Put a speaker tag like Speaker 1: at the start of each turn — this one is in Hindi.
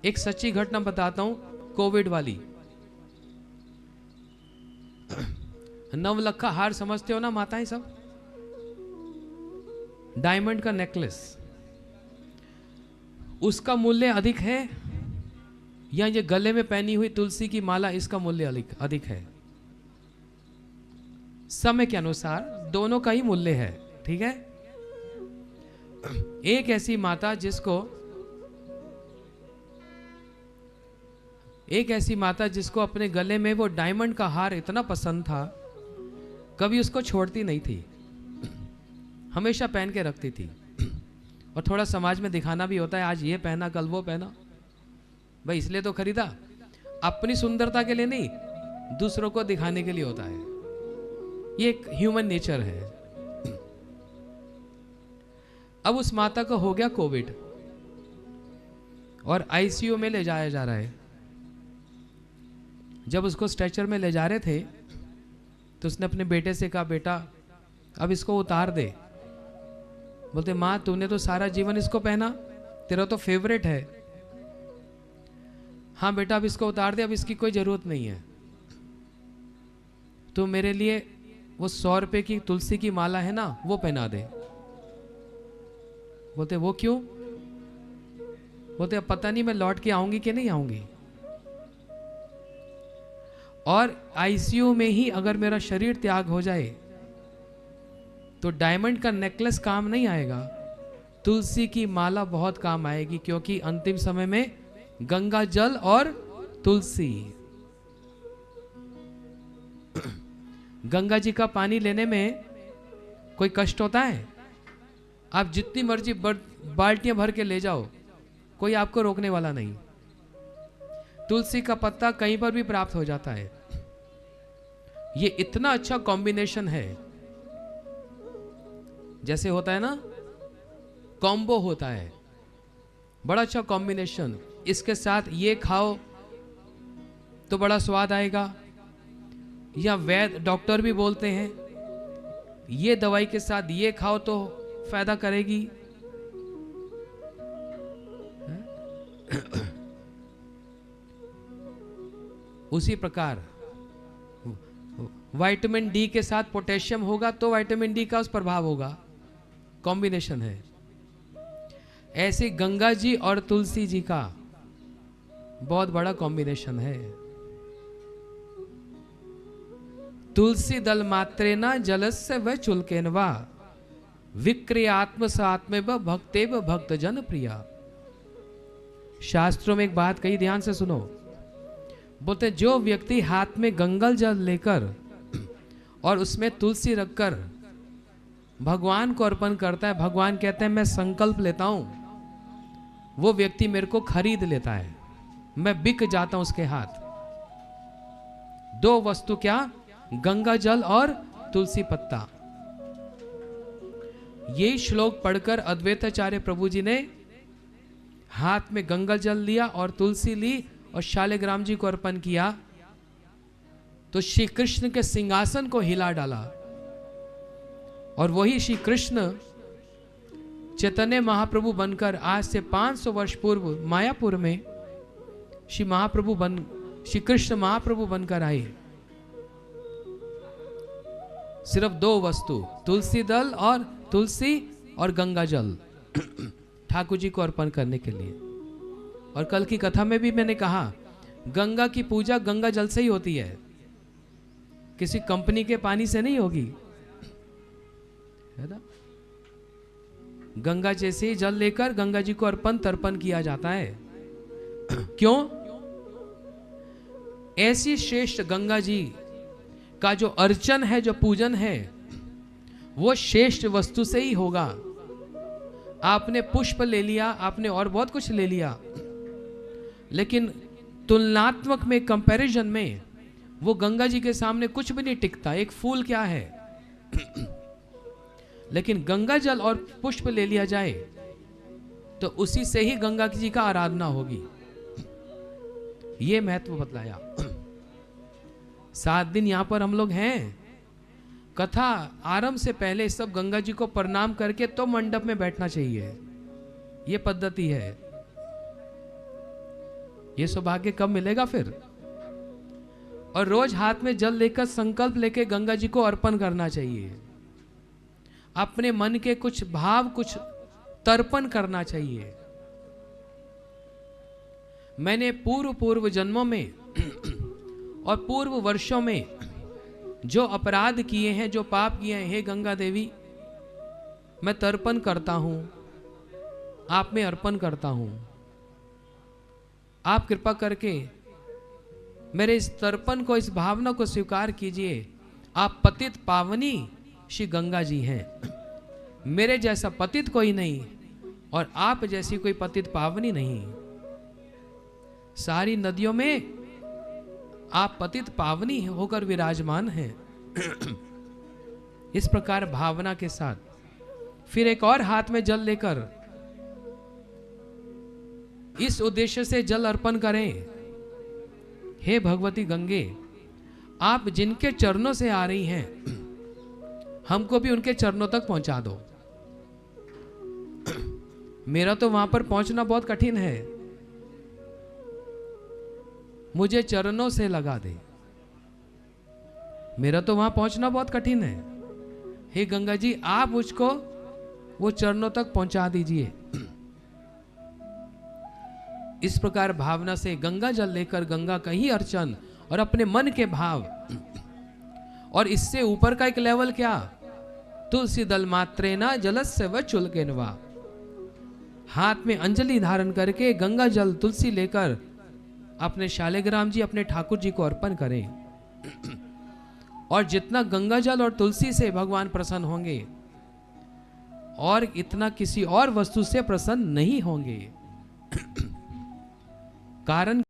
Speaker 1: एक सच्ची घटना बताता हूं, कोविड वाली। नवलखा हार समझते हो ना माताएं सब, डायमंड का नेकलेस, उसका मूल्य अधिक है या ये गले में पहनी हुई तुलसी की माला, इसका मूल्य अधिक है? समय के अनुसार दोनों का ही मूल्य है, ठीक है। एक ऐसी माता जिसको अपने गले में वो डायमंड का हार इतना पसंद था, कभी उसको छोड़ती नहीं थी, हमेशा पहन के रखती थी। और थोड़ा समाज में दिखाना भी होता है, आज ये पहना कल वो पहना, भाई इसलिए तो खरीदा, अपनी सुंदरता के लिए नहीं, दूसरों को दिखाने के लिए होता है। ये एक ह्यूमन नेचर है। अब उस माता को हो गया कोविड और आईसीयू में ले जाया जा रहा है। जब उसको स्ट्रेचर में ले जा रहे थे तो उसने अपने बेटे से कहा, बेटा अब इसको उतार दे। बोलते, माँ तूने तो सारा जीवन इसको पहना, तेरा तो फेवरेट है। हाँ बेटा अब इसको उतार दे, अब इसकी कोई जरूरत नहीं है। तो मेरे लिए वो 100 रुपए की तुलसी की माला है ना, वो पहना दे। बोलते वो क्यों? बोलते अब पता नहीं मैं लौट के आऊंगी कि नहीं आऊंगी, और आईसीयू में ही अगर मेरा शरीर त्याग हो जाए तो डायमंड का नेकलेस काम नहीं आएगा, तुलसी की माला बहुत काम आएगी, क्योंकि अंतिम समय में गंगा जल और तुलसी। गंगा जी का पानी लेने में कोई कष्ट होता है? आप जितनी मर्जी बाल्टियां भर के ले जाओ, कोई आपको रोकने वाला नहीं। तुलसी का पत्ता कहीं पर भी प्राप्त हो जाता है। ये इतना अच्छा कॉम्बिनेशन है, जैसे होता है ना कॉम्बो होता है, बड़ा अच्छा कॉम्बिनेशन। इसके साथ ये खाओ तो बड़ा स्वाद आएगा, या वैद्य डॉक्टर भी बोलते हैं ये दवाई के साथ ये खाओ तो फायदा करेगी। उसी प्रकार विटामिन डी के साथ पोटेशियम होगा तो विटामिन डी का उस प्रभाव होगा, कॉम्बिनेशन है। ऐसे गंगा जी और तुलसी जी का बहुत बड़ा कॉम्बिनेशन है। तुलसी दल मात्रेना जलस्य व चुलकेनवा विक्रियात्म सात्मे व भक्तेव भक्त जन प्रिया। शास्त्रों में एक बात कही, ध्यान से सुनो। बोलते जो व्यक्ति हाथ में गंगल जल लेकर और उसमें तुलसी रखकर भगवान को अर्पण करता है, भगवान कहते हैं मैं संकल्प लेता हूं, वो व्यक्ति मेरे को खरीद लेता है, मैं बिक जाता हूं उसके हाथ। दो वस्तु क्या? गंगा जल और तुलसी पत्ता। ये श्लोक पढ़कर अद्वैताचार्य प्रभु जी ने हाथ में गंगा जल लिया और तुलसी ली और शालिग्राम जी को अर्पण किया, तो श्री कृष्ण के सिंहासन को हिला डाला। और वही श्री कृष्ण चैतन्य महाप्रभु बनकर आज से 500 वर्ष पूर्व मायापुर में श्री कृष्ण महाप्रभु बनकर आए। सिर्फ दो वस्तु, तुलसी दल और तुलसी और गंगा जल ठाकुर जी को अर्पण करने के लिए। और कल की कथा में भी मैंने कहा, गंगा की पूजा गंगा जल से ही होती है, किसी कंपनी के पानी से नहीं होगी, है ना। गंगा जैसे ही जल लेकर गंगा जी को अर्पण तर्पण किया जाता है। क्यों? ऐसी श्रेष्ठ गंगा जी का जो अर्चन है, जो पूजन है, वो श्रेष्ठ वस्तु से ही होगा। आपने पुष्प ले लिया, आपने और बहुत कुछ ले लिया, लेकिन तुलनात्मक में, कंपैरिजन में वो गंगा जी के सामने कुछ भी नहीं टिकता। एक फूल क्या है लेकिन गंगा जल और पुष्प ले लिया जाए तो उसी से ही गंगा जी का आराधना होगी। ये महत्व बतलाया। 7 दिन यहां पर हम लोग हैं। कथा आरंभ से पहले सब गंगा जी को प्रणाम करके तो मंडप में बैठना चाहिए, ये पद्धति है। ये सौभाग्य कब मिलेगा फिर? और रोज हाथ में जल लेकर संकल्प लेके गंगा जी को अर्पण करना चाहिए। अपने मन के कुछ भाव, कुछ तर्पण करना चाहिए। मैंने पूर्व जन्मों में और पूर्व वर्षों में जो अपराध किए हैं, जो पाप किए हैं, हे गंगा देवी, मैं तर्पण करता हूं, आप में अर्पण करता हूं। आप कृपा करके मेरे इस तर्पण को, इस भावना को स्वीकार कीजिए। आप पतित पावनी श्री गंगा जी हैं। मेरे जैसा पतित कोई नहीं और आप जैसी कोई पतित पावनी नहीं। सारी नदियों में आप पतित पावनी होकर विराजमान हैं। इस प्रकार भावना के साथ फिर एक और हाथ में जल लेकर इस उद्देश्य से जल अर्पण करें। हे भगवती गंगे, आप जिनके चरणों से आ रही हैं, हमको भी उनके चरणों तक पहुंचा दो। मेरा तो वहां पर पहुंचना बहुत कठिन है, मुझे चरणों से लगा दे। मेरा तो वहां पहुंचना बहुत कठिन है। हे गंगा जी, आप मुझको वो चरणों तक पहुंचा दीजिए। इस प्रकार भावना से गंगा जल लेकर गंगा का ही अर्चन और अपने मन के भाव, और इससे ऊपर का एक लेवल क्या, तुलसी दल मात्रेना जलस्य व चुलकेनवा। हाथ में अंजलि धारण करके गंगा जल तुलसी लेकर अपने शालिग्राम जी, अपने ठाकुर जी को अर्पण करें। और जितना गंगा जल और तुलसी से भगवान प्रसन्न होंगे और इतना किसी और वस्तु से प्रसन्न नहीं होंगे। कारण